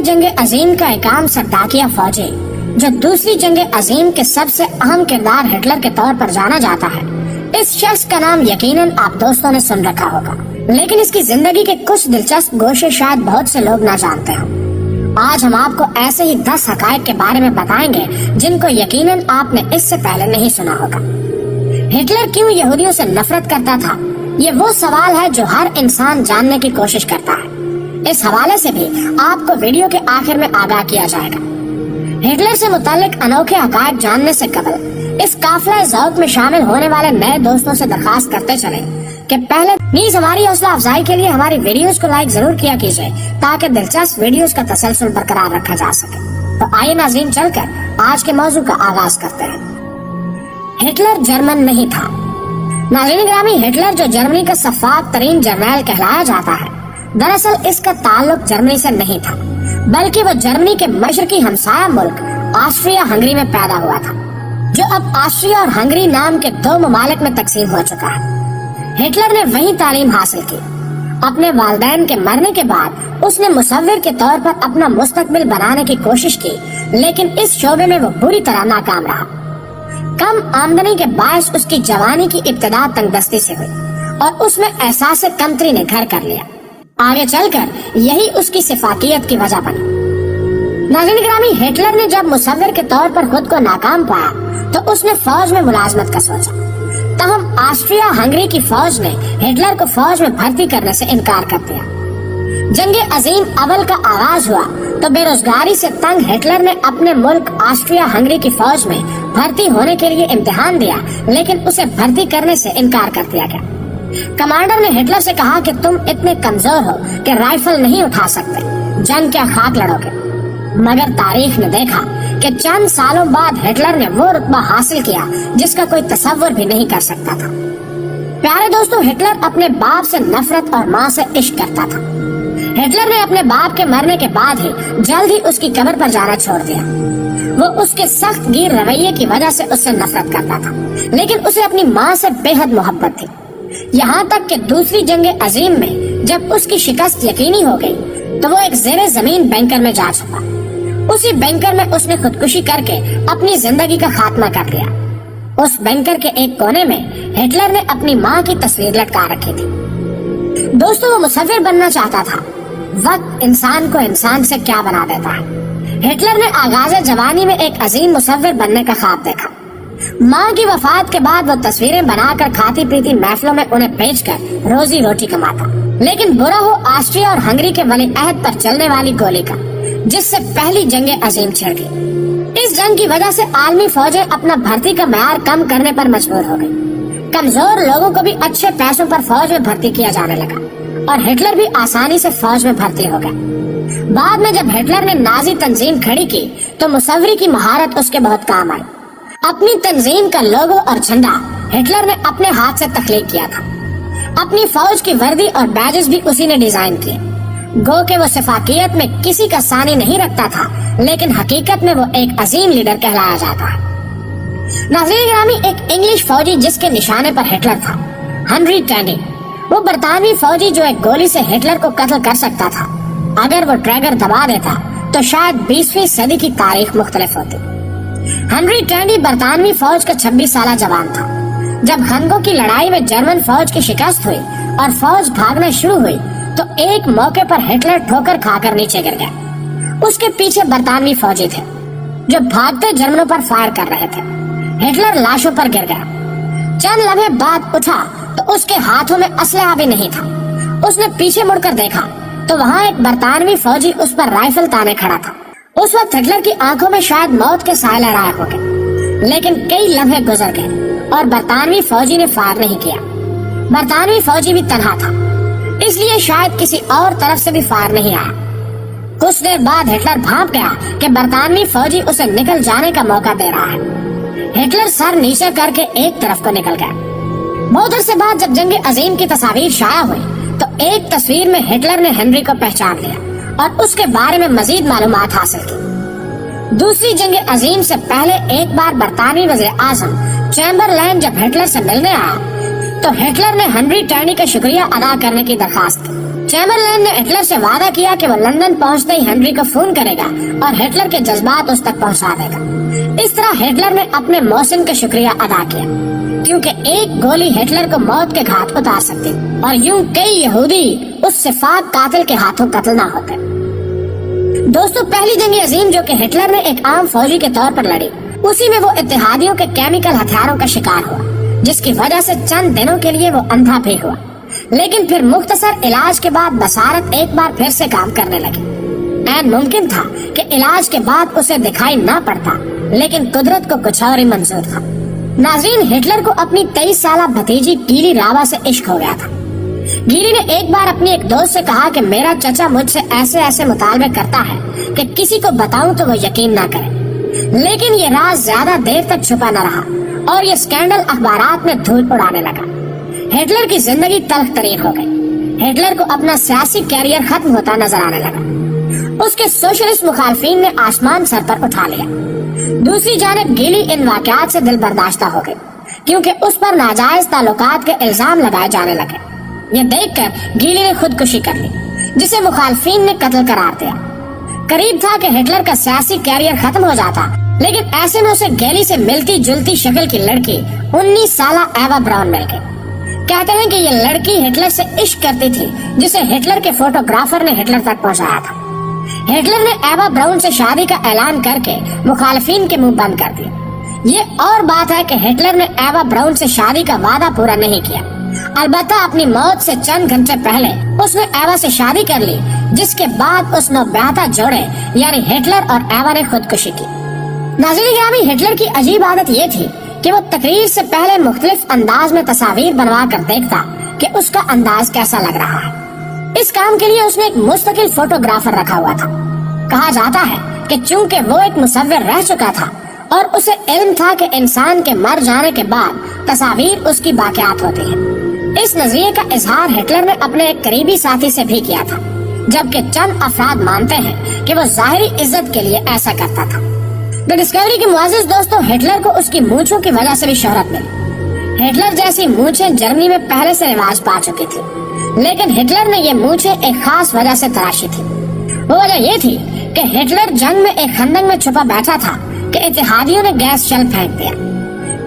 جنگ عظیم کا ایک عام سرداکیہ فوجی جو دوسری جنگ عظیم کے سب سے اہم کردار ہٹلر کے طور پر جانا جاتا ہے، اس شخص کا نام یقیناً آپ دوستوں نے سن رکھا ہوگا، لیکن اس کی زندگی کے کچھ دلچسپ گوشے شاید بہت سے لوگ نہ جانتے ہوں۔ آج ہم آپ کو ایسے ہی 10 حقائق کے بارے میں بتائیں گے جن کو یقیناً آپ نے اس سے پہلے نہیں سنا ہوگا۔ ہٹلر کیوں یہودیوں سے نفرت کرتا تھا؟ یہ وہ سوال ہے جو ہر انسان جاننے کی کوشش کرتا ہے۔ اس حوالے سے بھی آپ کو ویڈیو کے آخر میں آگاہ کیا جائے گا۔ ہٹلر سے متعلق انوکھے حقائق جاننے سے قبل اس قافلہ ذوق میں شامل ہونے والے نئے دوستوں سے درخواست کرتے چلیں کہ پہلے نیز ہماری حوصلہ افزائی کے لیے ہماری ویڈیوز کو لائک ضرور کیا کیجیے تاکہ دلچسپ ویڈیوز کا تسلسل برقرار رکھا جا سکے۔ تو آئیے ناظرین، چل کر آج کے موضوع کا آغاز کرتے ہیں۔ ہٹلر جرمن نہیں تھا۔ ناظرین گرامی، ہٹلر جو جرمنی کا سفاک ترین جرنیل کہلایا جاتا ہے، دراصل اس کا تعلق جرمنی سے نہیں تھا، بلکہ وہ جرمنی کے مشرقی ہمسایہ ملک آسٹریا ہنگری میں پیدا ہوا تھا، جو اب آسٹریا اور ہنگری نام کے 2 ممالک میں تقسیم ہو چکا ہے۔ ہٹلر نے وہیں تعلیم حاصل کی۔ اپنے والدین کے مرنے کے بعد اس نے مصور کے طور پر اپنا مستقبل بنانے کی کوشش کی، لیکن اس شعبے میں وہ بری طرح ناکام رہا۔ کم آمدنی کے باعث اس کی جوانی کی ابتدا تنگ دستی سے ہوئی اور اس میں احساس کمتری نے گھر کر لیا۔ آگے چل کر یہی اس کی سفاکیت کی وجہ بنی۔ ناظرین گرامی، ہٹلر نے جب مصور کے طور پر خود کو ناکام پایا تو اس نے فوج میں ملازمت کا سوچا، تاہم آسٹریا ہنگری کی فوج نے ہٹلر کو فوج میں بھرتی کرنے سے انکار کر دیا۔ جنگ عظیم اول کا آغاز ہوا تو بے روزگاری سے تنگ ہٹلر نے اپنے ملک آسٹریا ہنگری کی فوج میں بھرتی ہونے کے لیے امتحان دیا، لیکن اسے بھرتی کرنے سے انکار کر دیا گیا۔ کمانڈر نے ہٹلر سے کہا کہ تم اتنے کمزور ہو کہ رائفل نہیں اٹھا سکتے، جنگ کیا خاک لڑو گے؟ مگر تاریخ نے دیکھا کہ چند سالوں بعد ہٹلر نے وہ رتبہ حاصل کیا جس کا کوئی تصور بھی نہیں کر سکتا تھا۔ پیارے دوستو، ہٹلر اپنے باپ سے نفرت اور ماں سے عشق کرتا تھا۔ ہٹلر نے اپنے باپ کے مرنے کے بعد ہی جلد ہی اس کی قبر پر جانا چھوڑ دیا۔ وہ اس کے سخت گیر رویے کی وجہ سے اس سے نفرت کرتا تھا، لیکن اسے اپنی ماں سے بے حد محبت تھی، یہاں تک کہ دوسری جنگ عظیم میں جب اس کی شکست یقینی ہو گئی تو وہ ایک زیر زمین بنکر میں جا چھپا۔ اسی بنکر میں اس نے خودکشی کر کے اپنی زندگی کا خاتمہ کر لیا۔ اس بنکر کے ایک کونے میں ہٹلر نے اپنی ماں کی تصویر لٹکا رکھی تھی۔ دوستو، وہ مصور بننا چاہتا تھا۔ وقت انسان کو انسان سے کیا بنا دیتا ہے۔ ہٹلر نے آغاز جوانی میں ایک عظیم مصور بننے کا خواب دیکھا۔ ماں کی وفات کے بعد وہ تصویریں بنا کر کھاتی پیتی محفلوں میں انہیں بیچ کر روزی روٹی کماتا، لیکن برا ہو آسٹریا اور ہنگری کے ولی عہد پر چلنے والی گولی کا، جس سے پہلی جنگ عظیم چھڑ گئی۔ اس جنگ کی وجہ سے عالمی فوجیں اپنا بھرتی کا معیار کم کرنے پر مجبور ہو گئی۔ کمزور لوگوں کو بھی اچھے پیسوں پر فوج میں بھرتی کیا جانے لگا اور ہٹلر بھی آسانی سے فوج میں بھرتی ہو گیا۔ بعد میں جب ہٹلر نے نازی تنظیم کھڑی کی تو مصوری کی مہارت اس کے بہت کام آئی۔ اپنی تنظیم کا لوگو اور جھنڈا ہٹلر نے اپنے ہاتھ سے تخلیق کیا تھا۔ اپنی فوج کی وردی اور بیجز بھی اسی نے ڈیزائن کیے۔ گو کہ وہ سفاکیت میں کسی کا ثانی نہیں رکھتا تھا، لیکن حقیقت میں وہ ایک عظیم لیڈر کہلایا جاتا ہے۔ ناظرین گرامی، ایک انگلش فوجی جس کے نشانے پر ہٹلر تھا، ہنری ٹینڈی، وہ برطانوی فوجی جو ایک گولی سے ہٹلر کو قتل کر سکتا تھا۔ اگر وہ ٹریگر دبا دیتا تو شاید 20ویں صدی کی تاریخ مختلف ہوتی۔ ہنری ٹینڈی برطانوی فوج کا 26 سالہ جوان تھا۔ جب ہنگو کی لڑائی میں جرمن فوج کی شکست ہوئی اور فوج بھاگنا شروع ہوئی تو ایک موقع پر ہٹلر ٹھوکر کھا کر نیچے گر گیا۔ اس کے پیچھے برطانوی فوجی تھے جو بھاگتے جرمنوں پر فائر کر رہے تھے۔ ہٹلر لاشوں پر گر گیا۔ چند لمحے بعد اٹھا تو اس کے ہاتھوں میں اسلحہ بھی نہیں تھا۔ اس نے پیچھے مڑ کر دیکھا تو وہاں ایک برطانوی فوجی اس پر رائفل تانے کھڑا تھا۔ اس وقت ہٹلر کی آنکھوں میں شاید موت کے سائے لہرائے ہو گئے، لیکن کئی لمحے گزر گئے اور برطانوی فوجی نے فائر نہیں کیا۔ برطانوی فوجی بھی تنہا تھا، اس لیے شاید کسی اور طرف سے بھی فائر نہیں آیا۔ کچھ دیر بعد ہٹلر بھانپ گیا کہ برطانوی فوجی اسے نکل جانے کا موقع دے رہا ہے۔ ہٹلر سر نیچے کر کے ایک طرف کو نکل گیا۔ بہت عرصے بعد جب جنگ عظیم کی تصاویر شائع ہوئی تو ایک تصویر میں ہٹلر نے ہنری کو پہچان لیا اور اس کے بارے میں مزید معلومات حاصل کی۔ دوسری جنگ عظیم سے پہلے ایک بار برطانوی وزیر اعظم چیمبرلین جب ہٹلر سے ملنے آیا تو ہٹلر نے ہنری ٹینڈی کا شکریہ ادا کرنے کی درخواست کی۔ चैम्बरलैन ने हिटलर से वादा किया कि वो लंदन पहुंचते ही हेनरी को फोन करेगा और हिटलर के जज्बात उस तक पहुंचा देगा। इस तरह हिटलर ने अपने मौसिन का शुक्रिया अदा किया, क्योंकि एक गोली हिटलर को मौत के घाट उतार सकती और यूं कई यहूदी उस सिफाक कातिल के हाथों कत्ल ना होते। दोस्तों, पहली जंग अजीम जो कि हिटलर ने एक आम फौजी के तौर पर लड़ी, उसी में वो इत्तेहादियों के केमिकल हथियारों का शिकार हुआ, जिसकी वजह से चंद दिनों के लिए वो अंधा भी हुआ। लेकिन फिर मुख्तसर इलाज के बाद बसारत एक बार फिर से काम करने लगी। ऐन मुमकिन था कि इलाज के बाद उसे दिखाई ना पड़ता, लेकिन कुदरत को कुछ और ही मंजूर था। नाज़रीन, हिटलर को अपनी 23 साला भतीजी गीली रावा से इश्क हो गया था। गीली ने एक बार अपनी एक दोस्त से कहा कि मेरा चचा मुझसे ऐसे ऐसे मुतालबे करता है कि किसी को बताऊं तो वो यकीन ना करे। लेकिन ये राज ज्यादा देर तक छुपा न रहा और ये स्कैंडल अखबारात में धूल उड़ाने लगा। हिटलर की जिंदगी तल्ख तरीन हो गई। हिटलर को अपना सियासी कैरियर खत्म होता नजर आने लगा। उसके सोशलिस्ट मुखालफिन ने आसमान सर पर उठा लिया। दूसरी जानिब गीली इन वाकयात से दिल बर्दाश्ता हो गई, क्योंकि उस पर नाजायज ताल्लुकात के इल्जाम लगाए जाने लगे। ये देखकर गीली ने खुदकुशी कर ली, जिसे मुखालफिन ने कत्ल करार दिया। करीब था कि हिटलर का सियासी कैरियर खत्म हो जाता, लेकिन ऐसे में उसे गैली से मिलती जुलती शक्ल की लड़की 19 साला एवा ब्राउन मिल गई। कहते हैं कि ये लड़की हिटलर से इश्क करती थी, जिसे हिटलर के फोटोग्राफर ने हिटलर तक पहुंचाया था। हिटलर ने एवा ब्राउन से शादी का ऐलान करके मुखालफिन के मुंह बंद कर दिया। ये और बात है कि हिटलर ने एवा ब्राउन से शादी का वादा पूरा नहीं किया। अलबत्ता अपनी मौत से चंद घंटे पहले उसने एवा से शादी कर ली, जिसके बाद उस नवब्याहता जोड़े यानी हिटलर और एवा ने खुदकुशी की। नाज़रीन गिरामी, हिटलर की अजीब आदत ये थी कि वो तकरीर से पहले मुख्तलिफ अंदाज में तस्वीर बनवा कर देखता कि उसका अंदाज कैसा लग रहा है। इस काम के लिए उसने एक मुस्तकिल फोटोग्राफर रखा हुआ था। कहा जाता है कि चूंकि वो एक मुसव्विर रह चुका था और उसे इल्म था कि इंसान के मर जाने के बाद तस्वीर उसकी बाकियात होती है। इस नजरिए का इजहार हिटलर ने अपने एक करीबी साथी से भी किया था, जबकि चंद अफराद मानते हैं कि वो जाहिरी इज्जत के लिए ऐसा करता था। द डिस्कवरी के मुअज़्ज़िज़ दोस्तों, हिटलर को उसकी मूंछों की वजह से भी शोहरत मिली। हिटलर जैसी मूंछें जर्मनी में पहले से रिवाज पा चुकी थी, लेकिन हिटलर ने ये मूंछें एक खास वजह से तराशी थी। वो वजह ये थी कि हिटलर जंग में एक खंदक में छुपा बैठा था कि इत्तेहादियों ने गैस शेल फेंक दिया।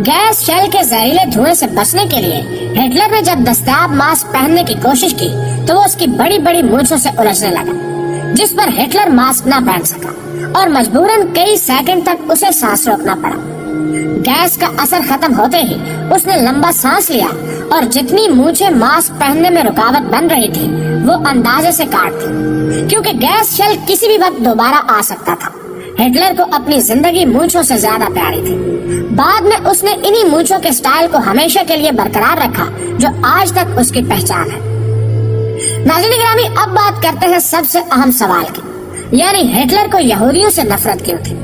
गैस शेल के जहरीले धुएं से बचने के लिए हिटलर ने जब दस्तयाब मास्क पहनने की कोशिश की तो वो उसकी बड़ी बड़ी मूंछों से उलझने लगा, जिस पर हिटलर मास्क न पहन सका और मजबूरन कई सेकंड तक उसे सांस रोकना पड़ा। गैस का असर खत्म होते ही उसने लंबा सांस लिया और जितनी मूंछें मास्क पहनने में रुकावट बन रही थी वो अंदाजे से काट थी, क्योंकि गैस शेल किसी भी वक्त दोबारा आ सकता था। हिटलर को अपनी जिंदगी मूंछों से ज्यादा प्यारी थी। बाद में उसने इन्हीं मूंछों के स्टाइल को हमेशा के लिए बरकरार रखा, जो आज तक उसकी पहचान है। नाज़रीन गिरामी, अब बात करते हैं सबसे अहम सवाल की, यानी हिटलर को यहूदियों से नफरत क्यों थी।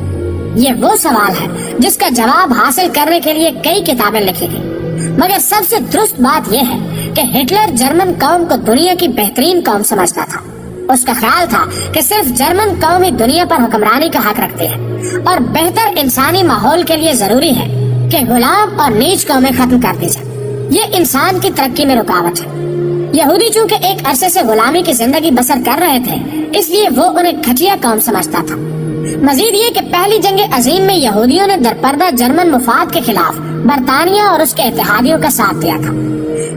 ये वो सवाल है जिसका जवाब हासिल करने के लिए कई किताबें लिखी गई, मगर सबसे दुरुस्त बात यह है कि हिटलर जर्मन कौम को दुनिया की बेहतरीन कौम समझता था। उसका ख्याल था कि सिर्फ जर्मन कौम ही दुनिया पर हुक्मरानी का हक रखती है और बेहतर इंसानी माहौल के लिए जरूरी है कि गुलाम और नीच कौमें खत्म कर दी जाए। ये इंसान की तरक्की में रुकावट है। यहूदी चूंकि एक अरसे से गुलामी की जिंदगी बसर कर रहे थे, इसलिए वो उन्हें घटिया कौम समझता था। मजीद ये कि पहली जंग अजीम में यहूदियों ने दरपर्दा जर्मन मुफाद के खिलाफ बरतानिया और उसके इत्तेहादियों का साथ दिया था।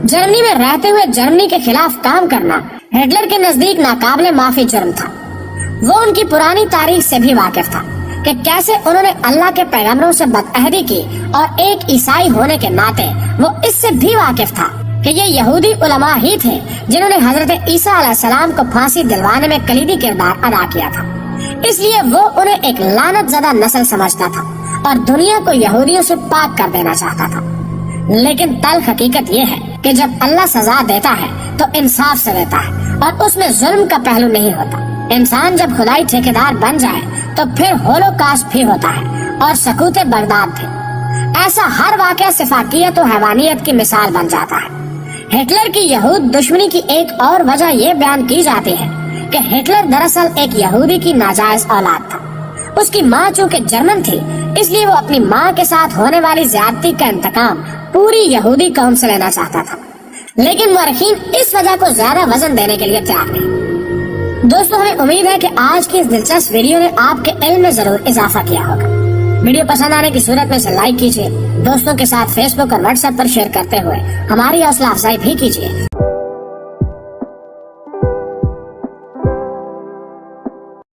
जर्मनी में रहते हुए जर्मनी के खिलाफ काम करना हिटलर के नजदीक नाकाबिले माफी जुर्म था। वो उनकी पुरानी तारीख से भी वाकिफ था कि कैसे उन्होंने अल्लाह के पैगंबरों से बदअहदी की, और एक ईसाई होने के नाते वो इससे भी वाकिफ था कि ये यहूदी उलमा ही थे जिन्होंने हजरत ईसा अलैहिस्सलाम को फांसी दिलवाने में कलीदी किरदार अदा किया था। इसलिए वो उन्हें एक लानत ज़दा नस्ल समझता था और दुनिया को यहूदियों से पाक कर देना चाहता था। लेकिन तल्ख हकीकत ये है कि जब अल्लाह सजा देता है तो इंसाफ से देता है और उसमें जुल्म का पहलू नहीं होता। इंसान जब खुदाई ठेकेदार बन जाए तो फिर होलोकास्ट भी होता है और सकूते बगदाद भी। ऐसा हर वाकया सिफाकियत और हैवानियत की मिसाल बन जाता है। हिटलर की यहूद दुश्मनी की एक और वजह ये बयान की जाती है कि हिटलर दरअसल एक यहूदी की नाजायज औलाद था। उसकी माँ चूंकि जर्मन थी, इसलिए वो अपनी माँ के साथ होने वाली ज्यादती का इंतकाम पूरी यहूदी कौम से लेना चाहता था। لیکن مورخین اس وجہ کو زیادہ وزن دینے کے لیے تیار نہیں۔ دوستو ہمیں امید ہے کہ آج کی اس دلچسپ ویڈیو نے آپ کے علم میں ضرور اضافہ کیا ہوگا۔ ویڈیو پسند آنے کی صورت میں اسے لائک کیجیے، دوستوں کے ساتھ فیس بک اور واٹس ایپ پر شیئر کرتے ہوئے ہماری حوصلہ افزائی بھی کیجیے۔